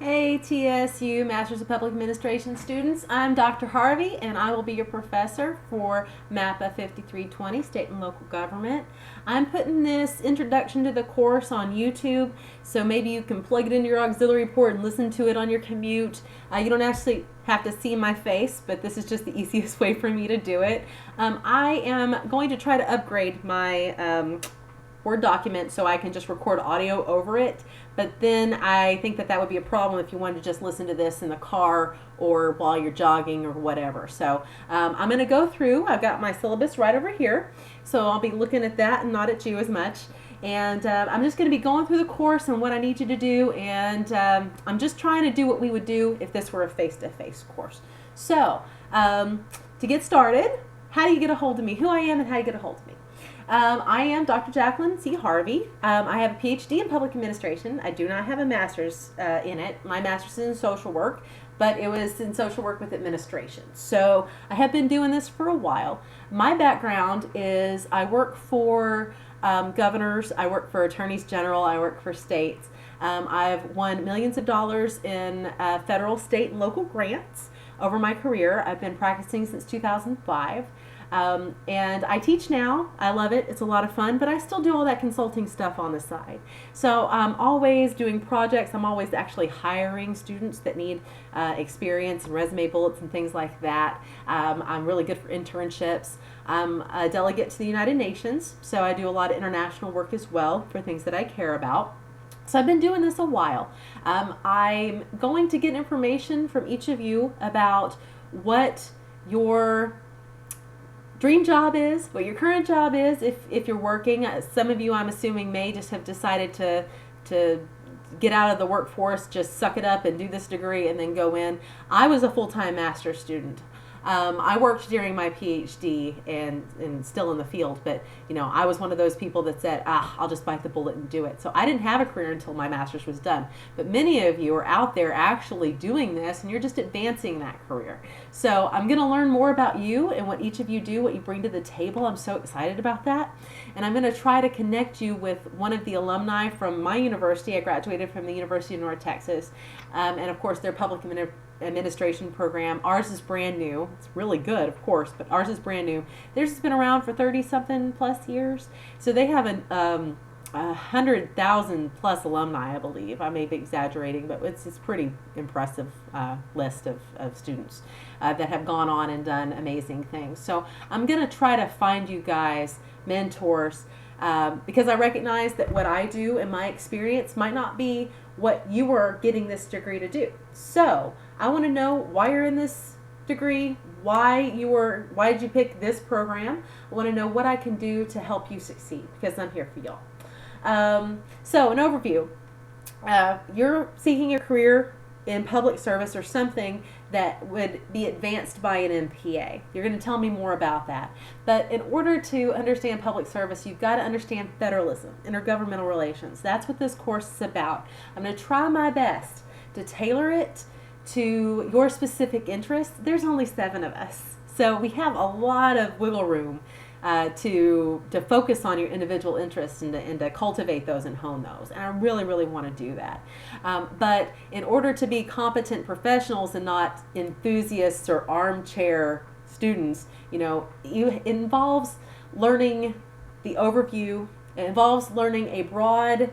Hey TSU Masters of Public Administration students, I'm Dr. Harvey and I will be your professor for MAPA 5320, State and Local Government. I'm putting this introduction to the course on YouTube, so maybe you can plug it into your auxiliary port and listen to it on your commute. You don't actually have to see my face, but this is just the easiest way for me to do it. I am going to try to upgrade my Word document so I can just record audio over it, but then I think that would be a problem if you wanted to just listen to this in the car or while you're jogging or whatever. So I'm going to go through. I've got my syllabus right over here, so I'll be looking at that and not at you as much. And I'm just going to be going through the course and what I need you to do, and I'm just trying to do what we would do if this were a face-to-face course. So to get started, how do you get a hold of me? Who I am and how you get a hold of me. I am Dr. Jacqueline C. Harvey. I have a PhD in public administration. I do not have a master's in it. My master's is in social work, but it was in social work with administration. So I have been doing this for a while. My background is I work for governors, I work for attorneys general, I work for states. I've won millions of dollars in federal, state, and local grants over my career. I've been practicing since 2005. And I teach now. I love it. It's a lot of fun, but I still do all that consulting stuff on the side. So I'm always doing projects. I'm always actually hiring students that need experience and resume bullets and things like that. I'm really good for internships. I'm a delegate to the United Nations, so I do a lot of international work as well for things that I care about. So I've been doing this a while. I'm going to get information from each of you about what your dream job is, what your current job is, if you're working. Some of you, I'm assuming, may just have decided to get out of the workforce, just suck it up and do this degree and then go in. I was a full-time master's student. I worked during my PhD and still in the field, but I was one of those people that said, I'll just bite the bullet and do it. So I didn't have a career until my master's was done. But many of you are out there actually doing this, and you're just advancing that career. So I'm going to learn more about you and what each of you do, what you bring to the table. I'm so excited about that. And I'm going to try to connect you with one of the alumni from my university. I graduated from the University of North Texas, and of course their public administration program. Ours is brand new. It's really good, of course, but ours is brand new. Theirs has been around for 30-something plus years. So they have 100,000 plus alumni, I believe. I may be exaggerating, but it's a pretty impressive list of students that have gone on and done amazing things. So I'm going to try to find you guys mentors because I recognize that what I do and my experience might not be what you were getting this degree to do. So I want to know why you're in this degree, why did you pick this program. I want to know what I can do to help you succeed, because I'm here for y'all. So an overview. You're seeking a career in public service or something that would be advanced by an MPA. You're going to tell me more about that. But in order to understand public service, you've got to understand federalism, intergovernmental relations. That's what this course is about. I'm going to try my best to tailor it to your specific interests. There's only 7 of us, so we have a lot of wiggle room to focus on your individual interests and to cultivate those and hone those. And I really, really want to do that. But in order to be competent professionals and not enthusiasts or armchair students, it involves learning the overview. It involves learning a broad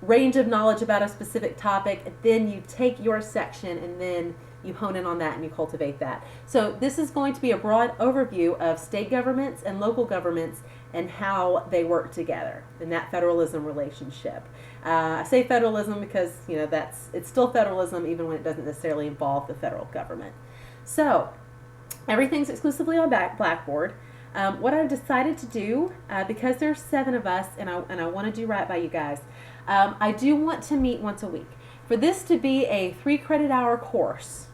range of knowledge about a specific topic, and then you take your section and then you hone in on that and you cultivate that. So this is going to be a broad overview of state governments and local governments and how they work together in that federalism relationship. I say federalism because it's still federalism even when it doesn't necessarily involve the federal government. So everything's exclusively on Blackboard. What I've decided to do, because there's 7 of us and I want to do right by you guys, I do want to meet once a week. For this to be a 3-credit-hour course,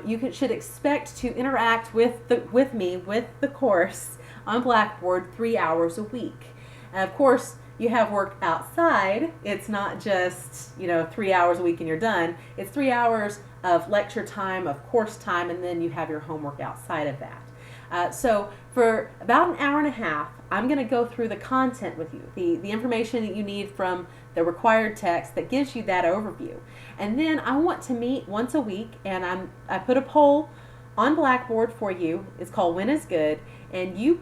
you should expect to interact with the course on Blackboard 3 hours a week. And of course, you have work outside. It's not just 3 hours a week and you're done. It's 3 hours of lecture time, of course time, and then you have your homework outside of that. So for about an hour and a half, I'm going to go through the content with you, the information that you need from the required text that gives you that overview. And then I want to meet once a week, and I put a poll on Blackboard for you. It's called When is Good, and you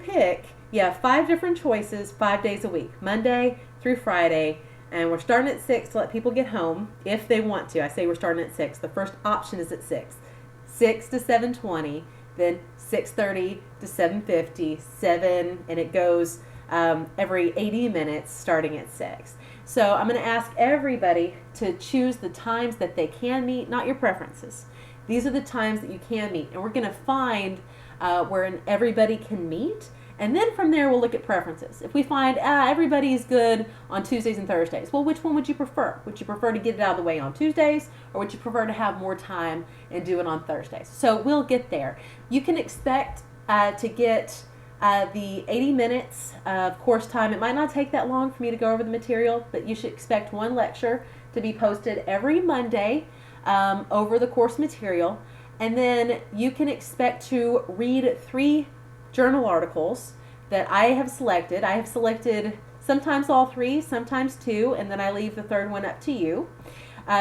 have 5 different choices 5 days a week, Monday through Friday, and we're starting at 6 to let people get home if they want to. I say we're starting at 6. The first option is at 6 to 7:20, then 6:30 to 7:50, 7, and it goes every 80 minutes starting at 6. So I'm going to ask everybody to choose the times that they can meet, not your preferences. These are the times that you can meet, and we're going to find where everybody can meet. And then from there, we'll look at preferences. If we find everybody's good on Tuesdays and Thursdays, well, which one would you prefer? Would you prefer to get it out of the way on Tuesdays, or would you prefer to have more time and do it on Thursdays? So we'll get there. You can expect to get the 80 minutes of course time. It might not take that long for me to go over the material, but you should expect one lecture to be posted every Monday over the course material. And then you can expect to read 3 journal articles that I have selected. I have selected sometimes all 3, sometimes 2, and then I leave the 3rd one up to you,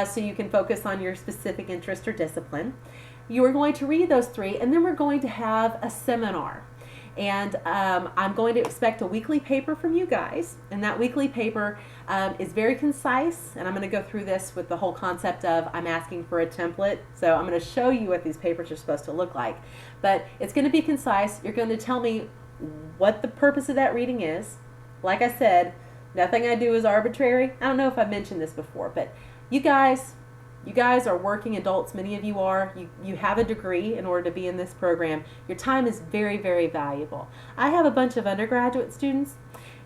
so you can focus on your specific interest or discipline. You are going to read those 3, and then we're going to have a seminar. And I'm going to expect a weekly paper from you guys, and that weekly paper is very concise, and I'm going to go through this with the whole concept of I'm asking for a template. So I'm going to show you what these papers are supposed to look like. But it's going to be concise. You're going to tell me what the purpose of that reading is. Like I said, nothing I do is arbitrary. I don't know if I've mentioned this before, but you guys are working adults. Many of you are. You have a degree in order to be in this program. Your time is very, very valuable. I have a bunch of undergraduate students,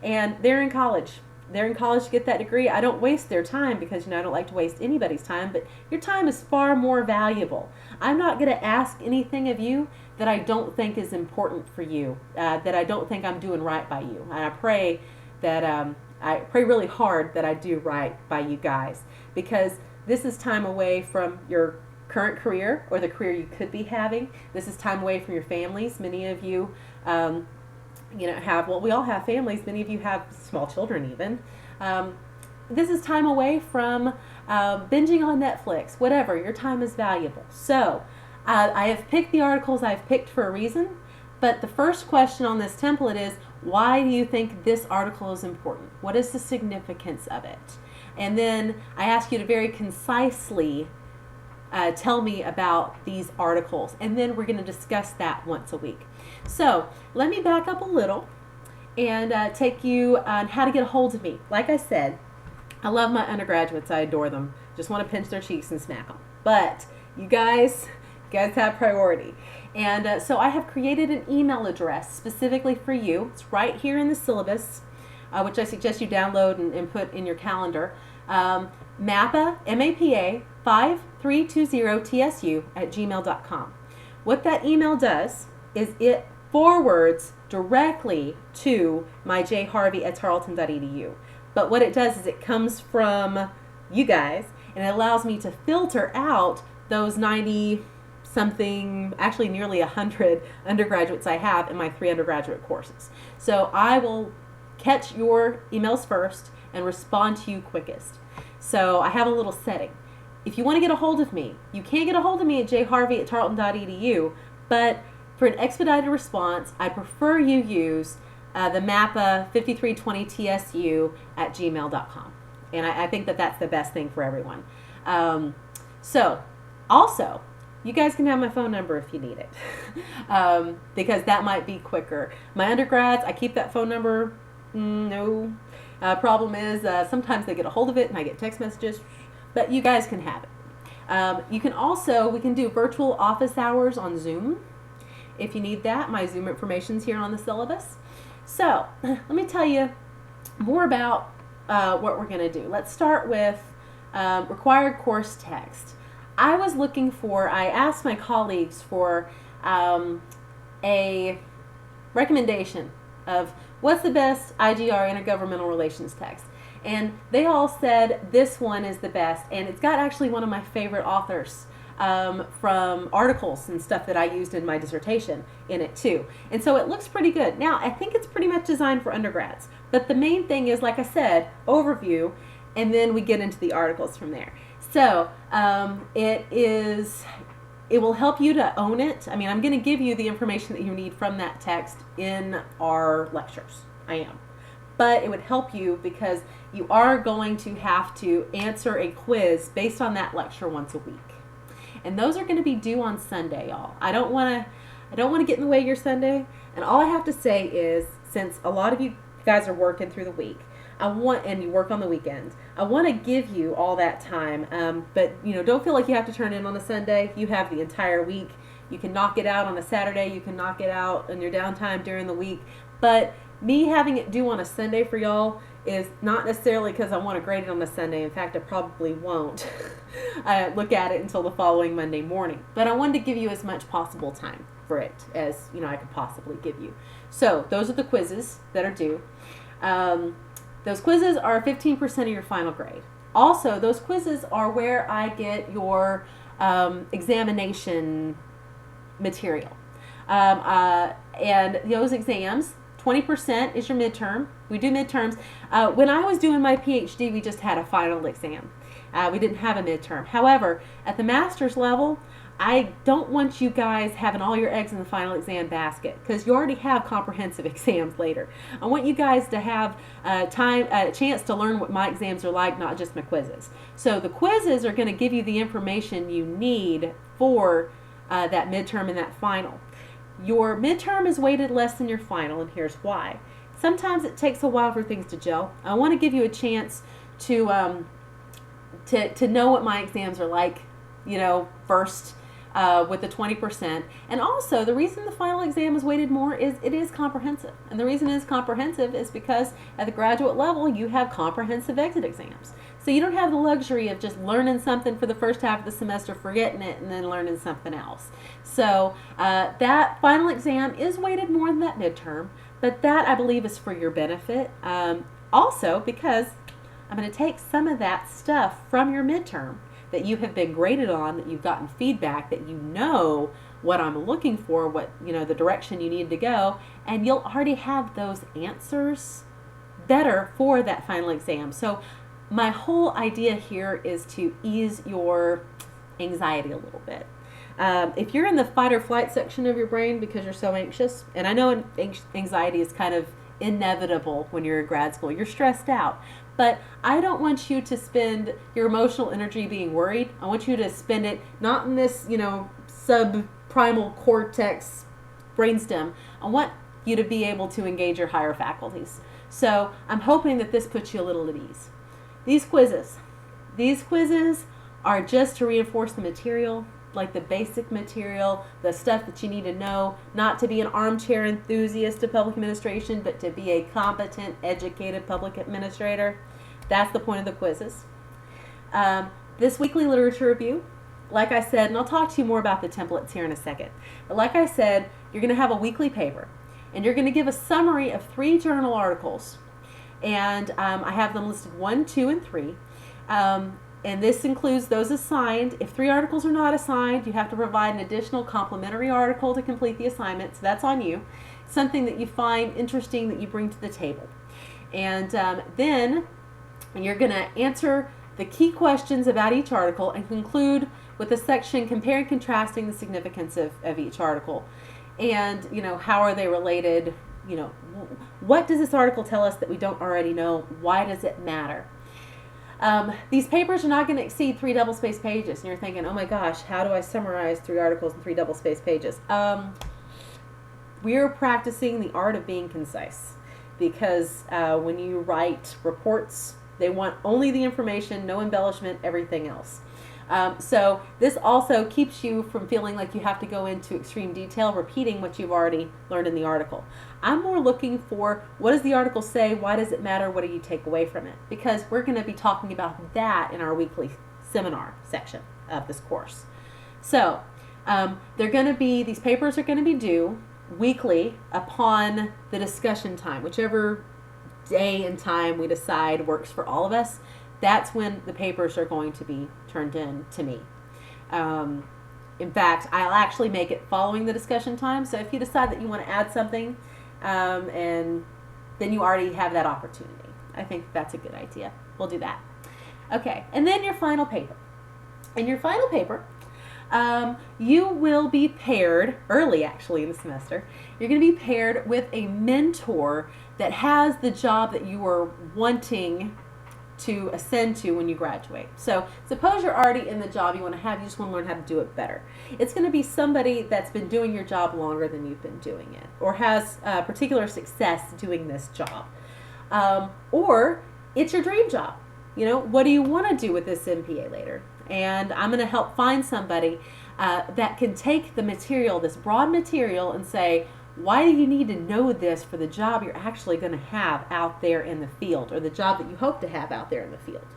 and they're in college. They're in college to get that degree. I don't waste their time because, I don't like to waste anybody's time, but your time is far more valuable. I'm not going to ask anything of you that I don't think is important for you, that I don't think I'm doing right by you. And I pray really hard that I do right by you guys, because this is time away from your current career or the career you could be having. This is time away from your families. Many of you, we all have families. Many of you have small children even. This is time away from binging on Netflix, whatever. Your time is valuable. So I have picked the articles I've picked for a reason, but the first question on this template is, why do you think this article is important? What is the significance of it? And then I ask you to very concisely tell me about these articles, and then we're going to discuss that once a week. So let me back up a little and take you on how to get a hold of me. Like I said, I love my undergraduates. I adore them. Just want to pinch their cheeks and smack them. But you guys have priority. And so I have created an email address specifically for you. It's right here in the syllabus, which I suggest you download and put in your calendar. MAPA, MAPA5320TSU@gmail.com. What that email does is it forwards directly to my jharvey@tarleton.edu. But what it does is it comes from you guys, and it allows me to filter out those 90-something, actually nearly 100 undergraduates I have in my 3 undergraduate courses. So I will catch your emails first and respond to you quickest. So I have a little setting. If you want to get a hold of me, you can get a hold of me at jharvey@tarleton.edu, but for an expedited response, I prefer you use the MAPA5320TSU@gmail.com. And I think that that's the best thing for everyone. So also, you guys can have my phone number if you need it, because that might be quicker. My undergrads, I keep that phone number. No. Problem is, sometimes they get a hold of it and I get text messages, but you guys can have it. We can do virtual office hours on Zoom if you need that. My Zoom information's here on the syllabus. So let me tell you more about what we're going to do. Let's start with required course text. I asked my colleagues for a recommendation of what's the best IGR, intergovernmental relations text. And they all said this one is the best, and it's got actually one of my favorite authors from articles and stuff that I used in my dissertation in it too. And so it looks pretty good. Now, I think it's pretty much designed for undergrads. But the main thing is, like I said, overview, and then we get into the articles from there. So it will help you to own it. I mean, I'm going to give you the information that you need from that text in our lectures. I am. But it would help you because you are going to have to answer a quiz based on that lecture once a week. And those are going to be due on Sunday, y'all. I don't want to get in the way of your Sunday. And all I have to say is, since a lot of you guys are working through the week, and you work on the weekends, I want to give you all that time, but don't feel like you have to turn in on a Sunday. You have the entire week. You can knock it out on a Saturday. You can knock it out in your downtime during the week. But me having it due on a Sunday for y'all is not necessarily because I want to grade it on a Sunday. In fact, I probably won't look at it until the following Monday morning. But I wanted to give you as much possible time for it as I could possibly give you. So those are the quizzes that are due. Those quizzes are 15% of your final grade. Also, those quizzes are where I get your examination material. And those exams, 20% is your midterm. We do midterms. When I was doing my PhD, we just had a final exam. We didn't have a midterm. However, at the master's level, I don't want you guys having all your eggs in the final exam basket because you already have comprehensive exams later. I want you guys to have a chance to learn what my exams are like, not just my quizzes. So the quizzes are going to give you the information you need for that midterm and that final. Your midterm is weighted less than your final, and here's why. Sometimes it takes a while for things to gel. I want to give you a chance to know what my exams are like, first. With the 20%. And also, the reason the final exam is weighted more is it is comprehensive. And the reason it is comprehensive is because at the graduate level, you have comprehensive exit exams. So you don't have the luxury of just learning something for the first half of the semester, forgetting it, and then learning something else. So that final exam is weighted more than that midterm, but that, I believe, is for your benefit. Also, because I'm going to take some of that stuff from your midterm that you have been graded on, that you've gotten feedback, that you know what I'm looking for, what the direction you need to go, and you'll already have those answers better for that final exam. So my whole idea here is to ease your anxiety a little bit. If you're in the fight or flight section of your brain because you're so anxious, and I know anxiety is kind of inevitable when you're in grad school, you're stressed out. But I don't want you to spend your emotional energy being worried. I want you to spend it not in this, subprimal cortex brainstem. I want you to be able to engage your higher faculties. So I'm hoping that this puts you a little at ease. These quizzes are just to reinforce the material, like the basic material, the stuff that you need to know, not to be an armchair enthusiast of public administration, but to be a competent, educated public administrator. That's the point of the quizzes. This weekly literature review, like I said, and I'll talk to you more about the templates here in a second, but like I said, you're going to have a weekly paper, and you're going to give a summary of 3 journal articles, and I have them listed 1, 2, and 3. And this includes those assigned. If 3 articles are not assigned, you have to provide an additional complementary article to complete the assignment. So that's on you. Something that you find interesting that you bring to the table. And then you're going to answer the key questions about each article and conclude with a section comparing and contrasting the significance of each article. And, how are they related? What does this article tell us that we don't already know? Why does it matter? These papers are not going to exceed 3 double-spaced pages. And you're thinking, oh my gosh, how do I summarize 3 articles in 3 double-spaced pages? We're practicing the art of being concise. Because when you write reports, they want only the information, no embellishment, everything else. So this also keeps you from feeling like you have to go into extreme detail, repeating what you've already learned in the article. I'm more looking for, what does the article say? Why does it matter? What do you take away from it? Because we're going to be talking about that in our weekly seminar section of this course. So these papers are going to be due weekly upon the discussion time, whichever day and time we decide works for all of us. That's when the papers are going to be turned in to me. In fact, I'll actually make it following the discussion time. So if you decide that you want to add something, and then you already have that opportunity. I think that's a good idea. We'll do that. Okay, and then your final paper. In your final paper, you will be paired, early actually in the semester, you're going to be paired with a mentor that has the job that you are wanting to ascend to when you graduate. So suppose you're already in the job you want to have, you just want to learn how to do it better. It's going to be somebody that's been doing your job longer than you've been doing it, or has particular success doing this job. Or it's your dream job. You know, what do you want to do with this MPA later? And I'm going to help find somebody that can take the material, this broad material, and say, why do you need to know this for the job you're actually going to have out there in the field, or the job that you hope to have out there in the field?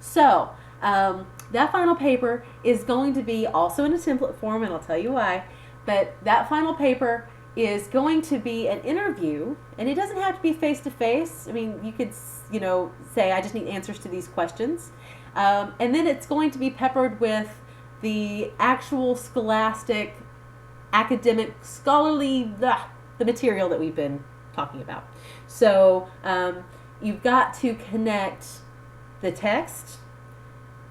So that final paper is going to be also in a template form, and I'll tell you why. But that final paper is going to be an interview, and it doesn't have to be face-to-face. I mean, you could, you know, say, I just need answers to these questions. And then it's going to be peppered with the actual scholastic, academic, scholarly, the material that we've been talking about. So you've got to connect the text,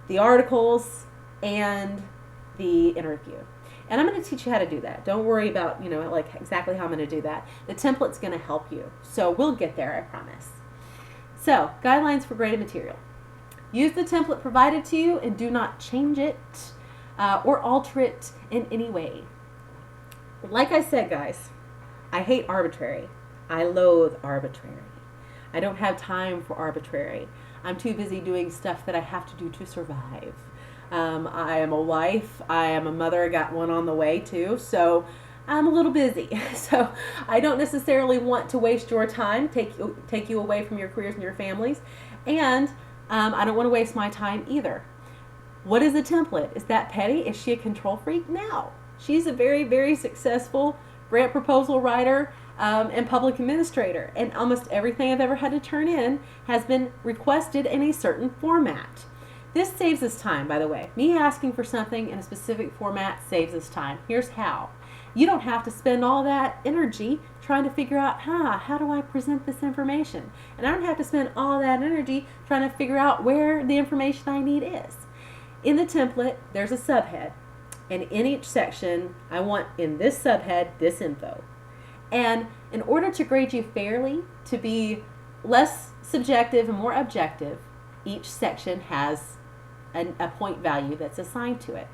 the articles, and the interview. And I'm going to teach you how to do that. Don't worry about, you know, like exactly how I'm going to do that. The template's going to help you. So we'll get there, I promise. So, guidelines for graded material. Use the template provided to you and do not change it or alter it in any way. Like I said, guys, I hate arbitrary. I loathe arbitrary. I don't have time for arbitrary. I'm too busy doing stuff that I have to do to survive. I am a wife. I am a mother. I got one on the way too. So I'm a little busy. So I don't necessarily want to waste your time, take you away from your careers and your families. And I don't want to waste my time either. What is a template? Is that petty? Is she a control freak? No. She's a very, very successful grant proposal writer and public administrator. And almost everything I've ever had to turn in has been requested in a certain format. This saves us time, by the way. Me asking for something in a specific format saves us time. Here's how. You don't have to spend all that energy trying to figure out, how do I present this information? And I don't have to spend all that energy trying to figure out where the information I need is. In the template, there's a subhead. And in each section, I want in this subhead, this info. And in order to grade you fairly, to be less subjective and more objective, each section has a point value that's assigned to it.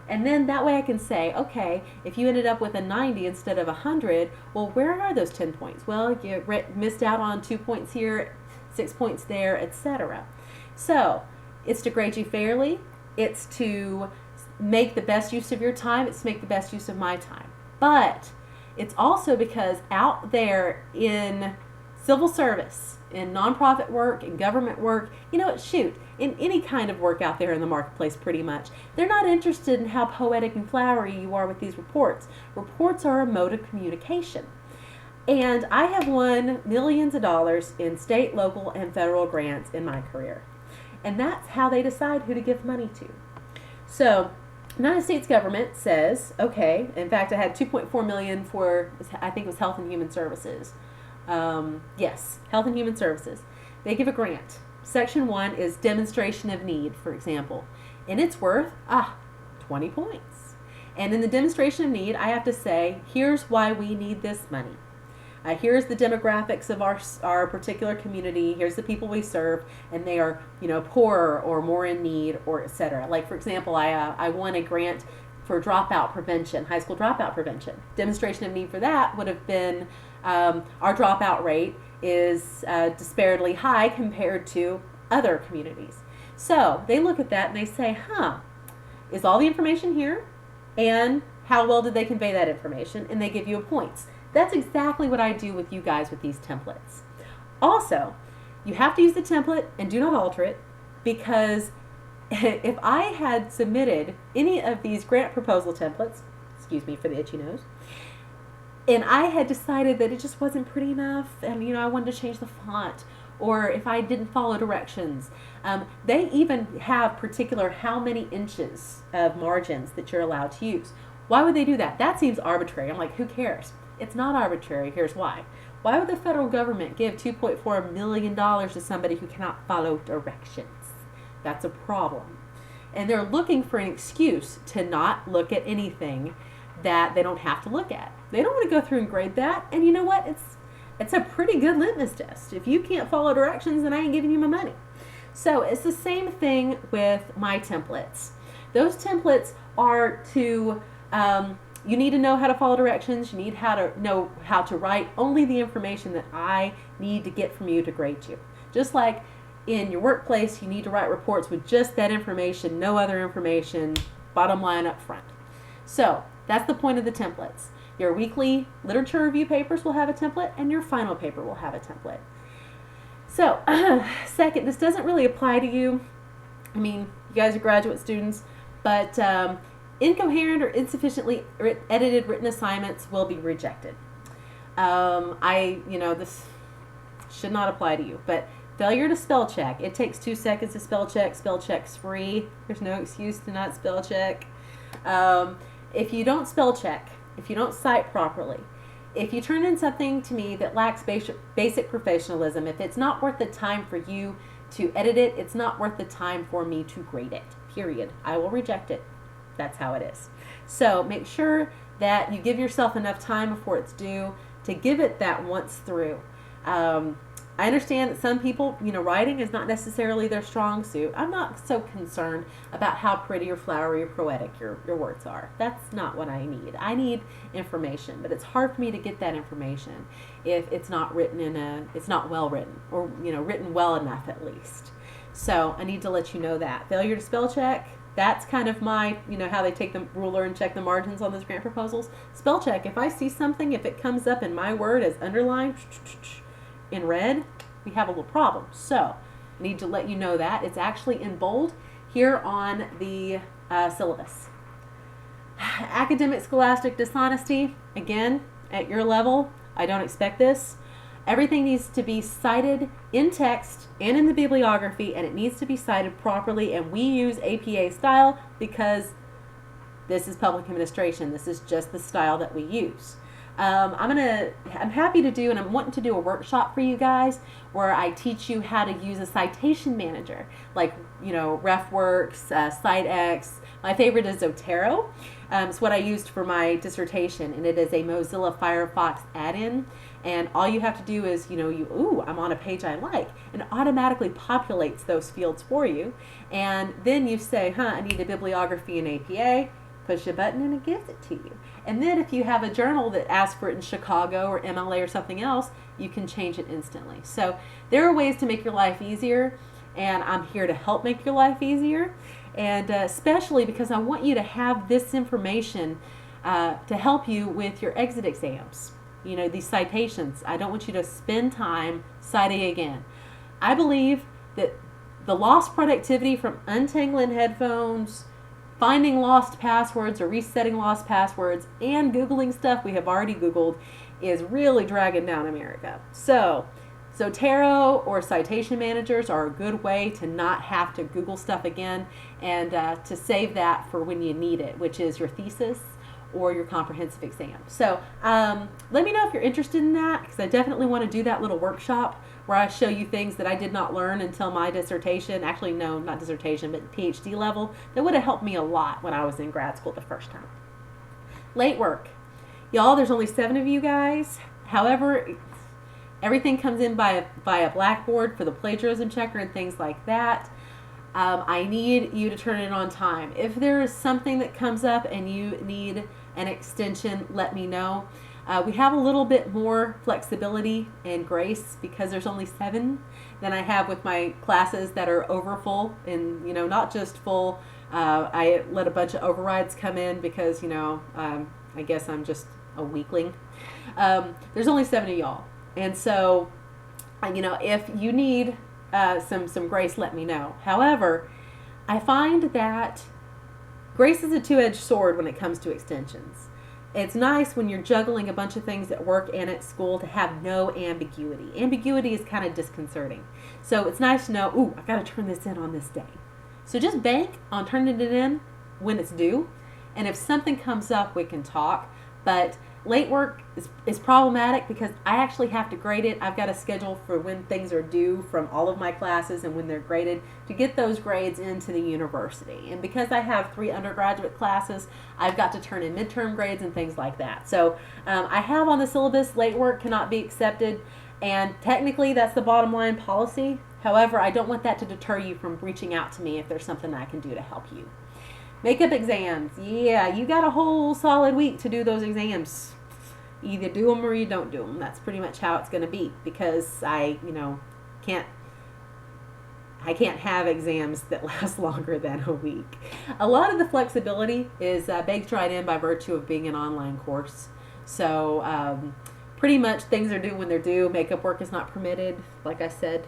And then that way I can say, okay, if you ended up with a 90 instead of 100, well, where are those 10 points? Well, you missed out on 2 points here, 6 points there, etc. So it's to grade you fairly. It's to make the best use of your time. It's to make the best use of my time. But it's also because out there in civil service, in nonprofit work, in government work, you know, in any kind of work out there in the marketplace pretty much, they're not interested in how poetic and flowery you are with these reports. Reports are a mode of communication. And I have won millions of dollars in state, local, and federal grants in my career. And that's how they decide who to give money to. So, the United States government says, okay, in fact I had $2.4 million for, I think it was Health and Human Services. Yes, Health and Human Services. They give a grant. Section 1 is demonstration of need, for example. And it's worth 20 points. And in the demonstration of need, I have to say, here's why we need this money. Here's the demographics of our particular community. Here's the people we serve, and they are, you know, poorer or more in need, or etc. Like, for example, I won a grant for dropout prevention, high school dropout prevention. Demonstration of need for that would have been our dropout rate is disparately high compared to other communities. So they look at that and they say, is all the information here? And how well did they convey that information? And they give you points. That's exactly what I do with you guys with these templates. Also, you have to use the template and do not alter it, because if I had submitted any of these grant proposal templates, excuse me for the itchy nose, and I had decided that it just wasn't pretty enough, and I wanted to change the font, or if I didn't follow directions. They even have particular how many inches of margins that you're allowed to use. Why would they do that? That seems arbitrary. I'm like, who cares? It's not arbitrary. Here's why. Why would the federal government give $2.4 million to somebody who cannot follow directions? That's a problem. And they're looking for an excuse to not look at anything that they don't have to look at. They don't want to go through and grade that. And you know what? It's a pretty good litmus test. If you can't follow directions, then I ain't giving you my money. So it's the same thing with my templates. Those templates are to, you need to know how to follow directions. You need how to know how to write only the information that I need to get from you to grade you. Just like in your workplace, you need to write reports with just that information, no other information, bottom line up front. So that's the point of the templates. Your weekly literature review papers will have a template, and your final paper will have a template. So, second, this doesn't really apply to you. I mean, you guys are graduate students, but incoherent or insufficiently edited written assignments will be rejected. This should not apply to you, but failure to spell check. It takes 2 seconds to spell check. Spell check's free. There's no excuse to not spell check. If you don't spell check, if you don't cite properly, if you turn in something to me that lacks basic professionalism, if it's not worth the time for you to edit it, it's not worth the time for me to grade it, period. I will reject it. That's how it is. So make sure that you give yourself enough time before it's due to give it that once through. I understand that some people, writing is not necessarily their strong suit. I'm not so concerned about how pretty or flowery or poetic your words are. That's not what I need. I need information, but it's hard for me to get that information if it's not it's not well written, or written well enough at least. So I need to let you know that. Failure to spell check, that's kind of my, how they take the ruler and check the margins on those grant proposals. Spell check, if I see something, if it comes up in my word as underlined in red, we have a little problem. So I need to let you know that. It's actually in bold here on the syllabus. Academic scholastic dishonesty, again, at your level, I don't expect this. Everything needs to be cited in text and in the bibliography, and it needs to be cited properly, and we use APA style because this is public administration. This is just the style that we use. I'm happy to do, and I'm wanting to do a workshop for you guys where I teach you how to use a citation manager, like, RefWorks, CiteX. My favorite is Zotero. It's what I used for my dissertation, and it is a Mozilla Firefox add-in. And all you have to do is, I'm on a page I like, and it automatically populates those fields for you. And then you say, I need a bibliography in APA. Push a button and it gives it to you. And then if you have a journal that asks for it in Chicago or MLA or something else, you can change it instantly. So there are ways to make your life easier, and I'm here to help make your life easier. And especially because I want you to have this information to help you with your exit exams. These citations. I don't want you to spend time citing again. I believe that the lost productivity from untangling headphones, finding lost passwords or resetting lost passwords, and Googling stuff we have already Googled is really dragging down America. So Zotero or citation managers are a good way to not have to Google stuff again, and to save that for when you need it, which is your thesis or your comprehensive exam. So let me know if you're interested in that, because I definitely want to do that little workshop where I show you things that I did not learn until my dissertation. Actually, no, not dissertation, but PhD level. That would have helped me a lot when I was in grad school the first time. Late work. Y'all, there's only 7 of you guys. However, everything comes in via Blackboard for the plagiarism checker and things like that. I need you to turn it on time. If there is something that comes up and you need an extension, let me know. We have a little bit more flexibility and grace because there's only 7 than I have with my classes that are over full, and not just full. I let a bunch of overrides come in because I guess I'm just a weakling. There's only 7 of y'all, and so if you need some grace, let me know. However, I find that grace is a two-edged sword when it comes to extensions. It's nice when you're juggling a bunch of things at work and at school to have no ambiguity. Ambiguity is kind of disconcerting. So it's nice to know, ooh, I got to turn this in on this day. So just bank on turning it in when it's due. And if something comes up, we can talk. But late work is problematic because I actually have to grade it. I've got a schedule for when things are due from all of my classes and when they're graded to get those grades into the university. And because I have 3 undergraduate classes, I've got to turn in midterm grades and things like that. So I have on the syllabus late work cannot be accepted, and technically that's the bottom line policy. However, I don't want that to deter you from reaching out to me if there's something I can do to help you. Makeup exams. Yeah, you got a whole solid week to do those exams. Either do them or you don't do them. That's pretty much how it's going to be, because I can't have exams that last longer than a week. A lot of the flexibility is baked right in by virtue of being an online course. So pretty much things are due when they're due. Makeup work is not permitted, like I said.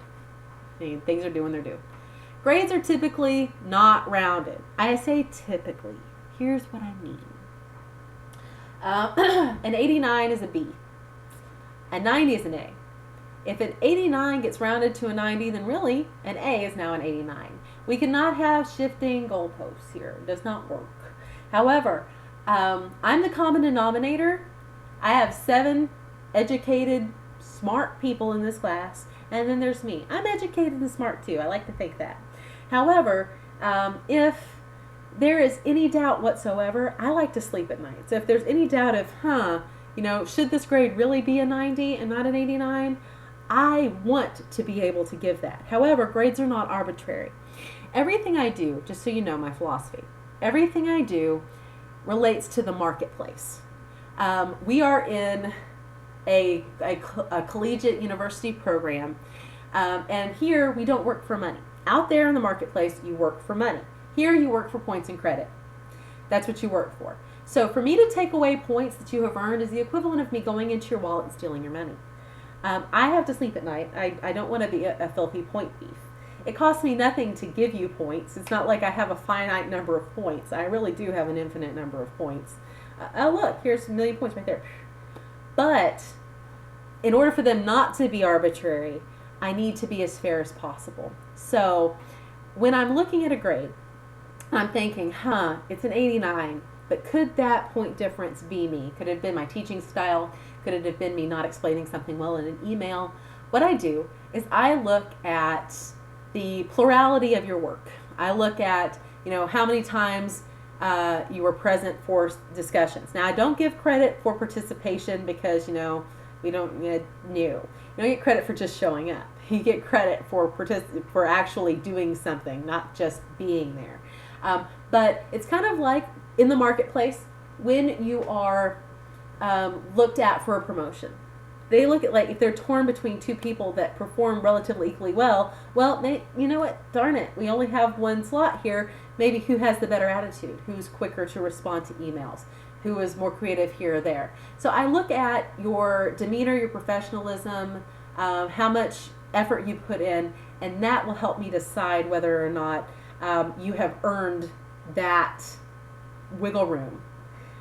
Things are due when they're due. Grades are typically not rounded. I say typically. Here's what I mean. An 89 is a B. A 90 is an A. If an 89 gets rounded to a 90, then really an A is now an 89. We cannot have shifting goalposts here. It does not work. However, I'm the common denominator. I have 7 educated, smart people in this class, and then there's me. I'm educated and smart too. I like to think that. However, if there is any doubt whatsoever, I like to sleep at night. So if there's any doubt of, should this grade really be a 90 and not an 89? I want to be able to give that. However, grades are not arbitrary. Everything I do, just so you know my philosophy, everything I do relates to the marketplace. We are in a collegiate university program, and here we don't work for money. Out there in the marketplace, you work for money. Here you work for points and credit. That's what you work for. So for me to take away points that you have earned is the equivalent of me going into your wallet and stealing your money. I have to sleep at night. I don't want to be a filthy point thief. It costs me nothing to give you points. It's not like I have a finite number of points. I really do have an infinite number of points. Oh look, here's a million points right there. But in order for them not to be arbitrary, I need to be as fair as possible. So when I'm looking at a grade, I'm thinking, it's an 89, but could that point difference be me? Could it have been my teaching style? Could it have been me not explaining something well in an email? What I do is I look at the plurality of your work. I look at, how many times you were present for discussions. Now, I don't give credit for participation because, we don't You don't get credit for just showing up. You get credit for actually doing something, not just being there. But it's kind of like in the marketplace when you are looked at for a promotion. They look at, like, if they're torn between 2 people that perform relatively equally well, you know what? Darn it. We only have 1 slot here. Maybe who has the better attitude? Who's quicker to respond to emails? Who is more creative here or there? So I look at your demeanor, your professionalism, how much effort you put in, and that will help me decide whether or not you have earned that wiggle room,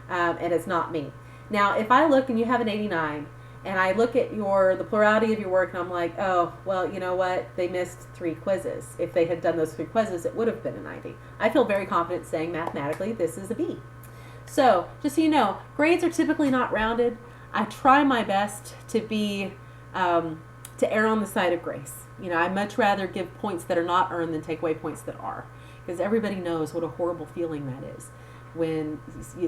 and it's not me. Now, if I look and you have an 89, and I look at the plurality of your work, and I'm like, oh, well, you know what? They missed 3 quizzes. If they had done those 3 quizzes, it would have been a 90. I feel very confident saying mathematically this is a B. So, just so you know, grades are typically not rounded. I try my best to be, to err on the side of grace. I'd much rather give points that are not earned than take away points that are. Because everybody knows what a horrible feeling that is when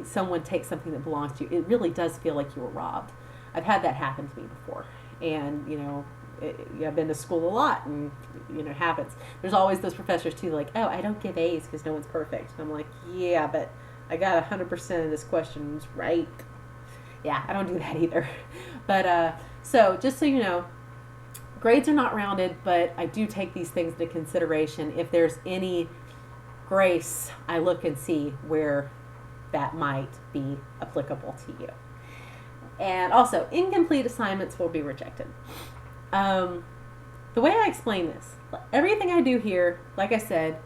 someone takes something that belongs to you. It really does feel like you were robbed. I've had that happen to me before. And, I've been to school a lot, and, it happens. There's always those professors, too, like, oh, I don't give A's because no one's perfect. And I'm like, yeah, but I got 100% of this questions right. Yeah, I don't do that either. But, so, just so you know, grades are not rounded, but I do take these things into consideration. If there's any grace, I look and see where that might be applicable to you. And also, incomplete assignments will be rejected. The way I explain this, everything I do here, like I said,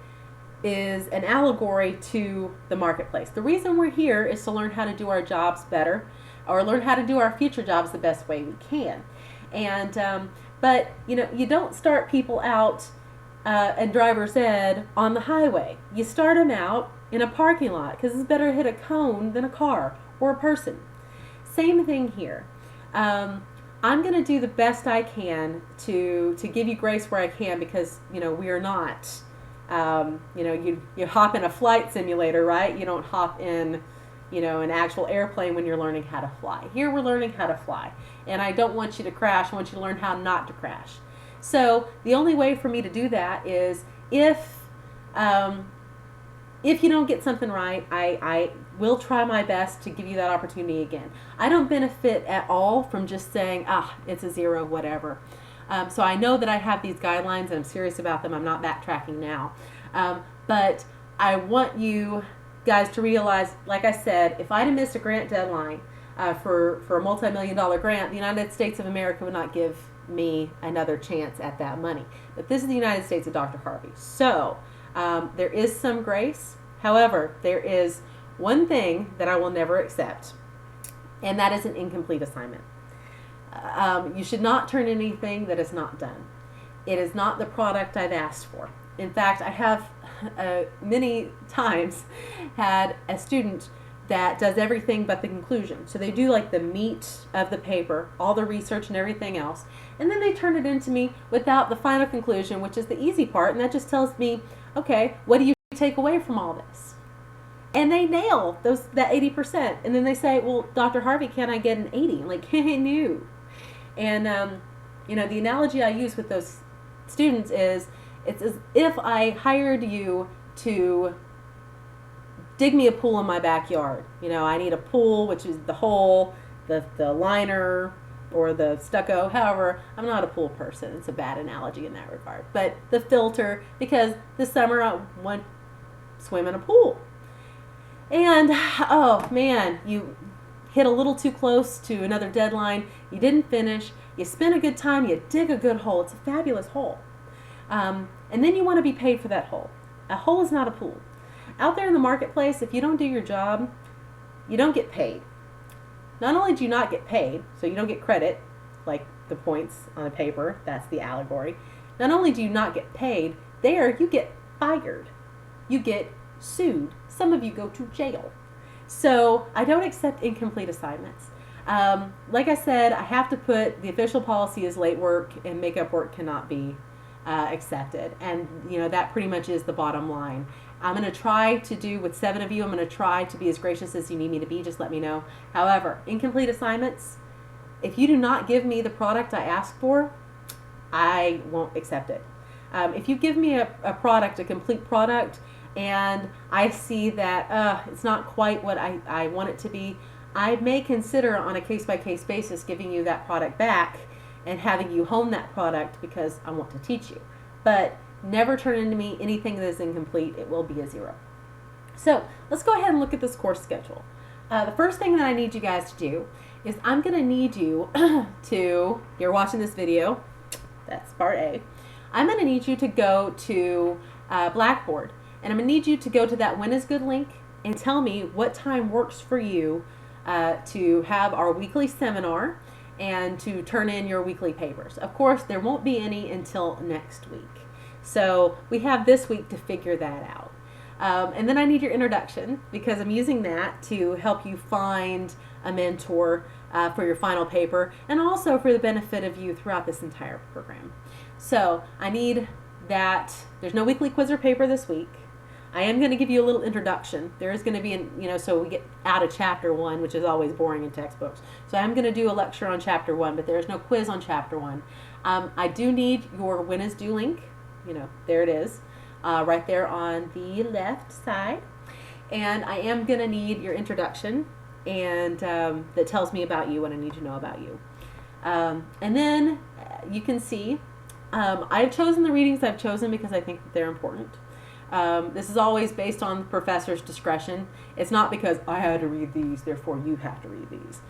is an allegory to the marketplace. The reason we're here is to learn how to do our jobs better, or learn how to do our future jobs the best way we can. And but you don't start people out in driver's ed on the highway. You start them out in a parking lot, because it's better to hit a cone than a car or a person. Same thing here. I'm going to do the best I can to give you grace where I can, because we are not you hop in a flight simulator, right? You don't hop in an actual airplane when you're learning how to fly. Here we're learning how to fly, and I don't want you to crash. I want you to learn how not to crash. So the only way for me to do that is if you don't get something right, I will try my best to give you that opportunity again. I don't benefit at all from just saying, it's a 0, whatever. So I know that I have these guidelines and I'm serious about them. I'm not backtracking now. But I want you guys to realize, like I said, if I'd have missed a grant deadline for a multi-million-dollar grant, the United States of America would not give me another chance at that money. But this is the United States of Dr. Harvey. So there is some grace. However, there is one thing that I will never accept, and that is an incomplete assignment. You should not turn in anything that is not done. It is not the product I've asked for. In fact, I have many times had a student that does everything but the conclusion. So they do like the meat of the paper, all the research and everything else, and then they turn it into me without the final conclusion, which is the easy part, and that just tells me, okay, what do you take away from all this? And they nail that 80%, and then they say, well, Dr. Harvey, can I get an 80? I'm like, hey, no. And the analogy I use with those students is, it's as if I hired you to dig me a pool in my backyard. I need a pool, which is the hole, the liner, or the stucco. However, I'm not a pool person. It's a bad analogy in that regard. But the filter, because this summer I want to swim in a pool. And, oh man, you hit a little too close to another deadline. You didn't finish. You spent a good time. You dig a good hole. It's a fabulous hole. And then you want to be paid for that hole. A hole is not a pool. Out there in the marketplace, if you don't do your job, you don't get paid. Not only do you not get paid, so you don't get credit, like the points on a paper, that's the allegory. Not only do you not get paid, there you get fired. You get sued. Some of you go to jail. So I don't accept incomplete assignments. Like I said, I have to put the official policy is late work and makeup work cannot be accepted. And that pretty much is the bottom line. I'm going to try to do with 7 of you. I'm going to try to be as gracious as you need me to be. Just let me know. However, incomplete assignments, if you do not give me the product I asked for, I won't accept it. If you give me a product, a complete product, and I see that it's not quite what I want it to be, I may consider on a case-by-case basis giving you that product back and having you hone that product because I want to teach you. But never turn into me anything that is incomplete. It will be a 0. So let's go ahead and look at this course schedule. The first thing that I need you guys to do is I'm going to need you to, you're watching this video, that's part A, I'm going to need you to go to Blackboard, and I'm going to need you to go to that When is Good link and tell me what time works for you to have our weekly seminar and to turn in your weekly papers. Of course, there won't be any until next week. So we have this week to figure that out. And then I need your introduction because I'm using that to help you find a mentor for your final paper and also for the benefit of you throughout this entire program. So I need that. There's no weekly quiz or paper this week. I am going to give you a little introduction. There is going to be, so we get out of chapter 1, which is always boring in textbooks. So I'm going to do a lecture on chapter 1, but there is no quiz on chapter 1. I do need your When is Due link. There it is, right there on the left side. And I am going to need your introduction and that tells me about you, what I need to know about you. And then you can see I've chosen the readings I've chosen because I think that they're important. This is always based on the professor's discretion. It's not because I had to read these, therefore you have to read these.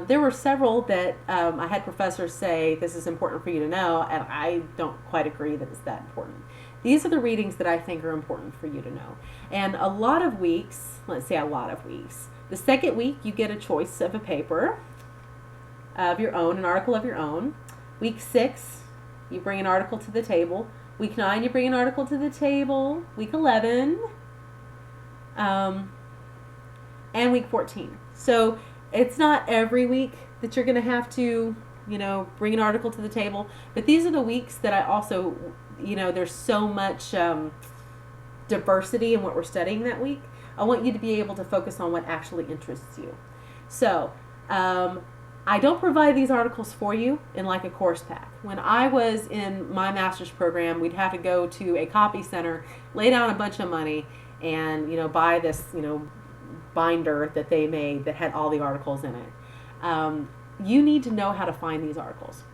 There were several that I had professors say this is important for you to know, and I don't quite agree that it's that important. these are the readings that I think are important for you to know. And a lot of weeks, let's say a lot of weeks, the second week you get a choice of a paper of your own, an article of your own. Week 6, you bring an article to the table. Week 9, you bring an article to the table. Week 11, and week 14. So it's not every week that you're going to have to, bring an article to the table. But these are the weeks that I also, there's so much diversity in what we're studying that week. I want you to be able to focus on what actually interests you. So I don't provide these articles for you in like a course pack. When I was in my master's program, we'd have to go to a copy center, lay down a bunch of money, and buy this binder that they made that had all the articles in it. You need to know how to find these articles.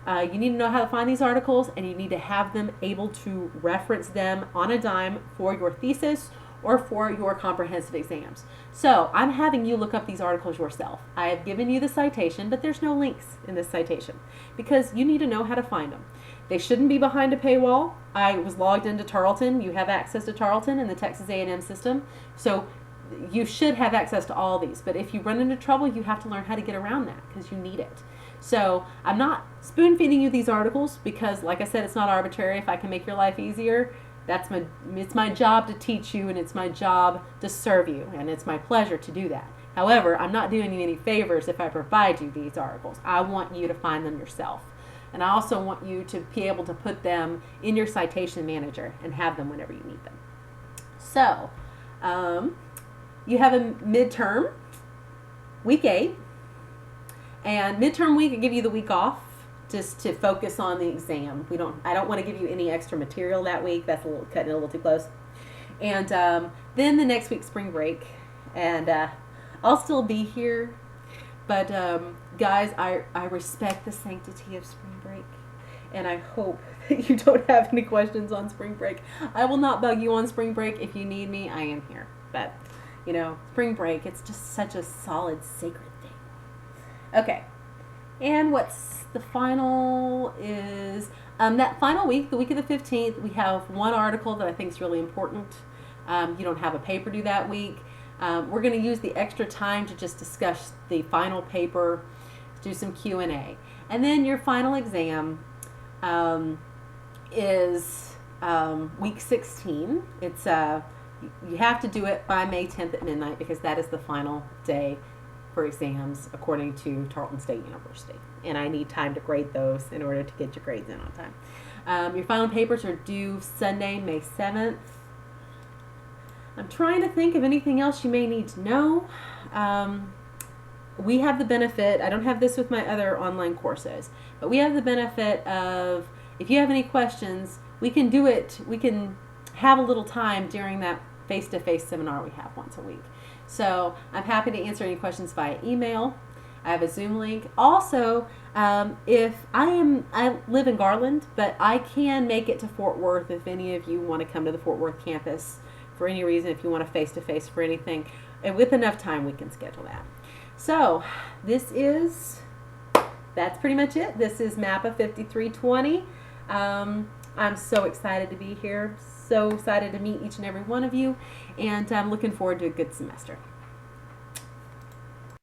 You need to know how to find these articles, and you need to have them able to reference them on a dime for your thesis or for your comprehensive exams. So I'm having you look up these articles yourself. I have given you the citation, but there's no links in this citation because you need to know how to find them. They shouldn't be behind a paywall. I was logged into Tarleton. You have access to Tarleton in the Texas A&M system. So you should have access to all these. But if you run into trouble, you have to learn how to get around that because you need it. So I'm not spoon feeding you these articles because, like I said, it's not arbitrary. If I can make your life easier, it's my job to teach you, and it's my job to serve you, and it's my pleasure to do that. However, I'm not doing you any favors if I provide you these articles. I want you to find them yourself. And I also want you to be able to put them in your citation manager and have them whenever you need them. So, you have a midterm, week 8, and midterm week, I give you the week off just to focus on the exam. I don't want to give you any extra material that week. That's cutting it a little too close. And then the next week, spring break, and I'll still be here. But guys, I respect the sanctity of spring break, and I hope that you don't have any questions on spring break. I will not bug you on spring break. If you need me, I am here. But spring break, it's just such a solid, sacred thing. Okay. And what's the final is, that final week, the week of the 15th, we have one article that I think is really important. You don't have a paper due that week. We're going to use the extra time to just discuss the final paper, do some Q&A. And then your final exam is week 16. It's you have to do it by May 10th at midnight because that is the final day for exams according to Tarleton State University, and I need time to grade those in order to get your grades in on time. Your final papers are due Sunday, May 7th. I'm trying to think of anything else you may need to know. We have the benefit, I don't have this with my other online courses, but we have the benefit of, if you have any questions, we can do it, we can have a little time during that face-to-face seminar we have once a week. So I'm happy to answer any questions via email. I have a Zoom link. Also, if I live in Garland, but I can make it to Fort Worth if any of you want to come to the Fort Worth campus for any reason, if you want a face-to-face for anything. And with enough time, we can schedule that. So that's pretty much it. This is MAPA 5320. I'm so excited to be here. So excited to meet each and every one of you, and I'm looking forward to a good semester.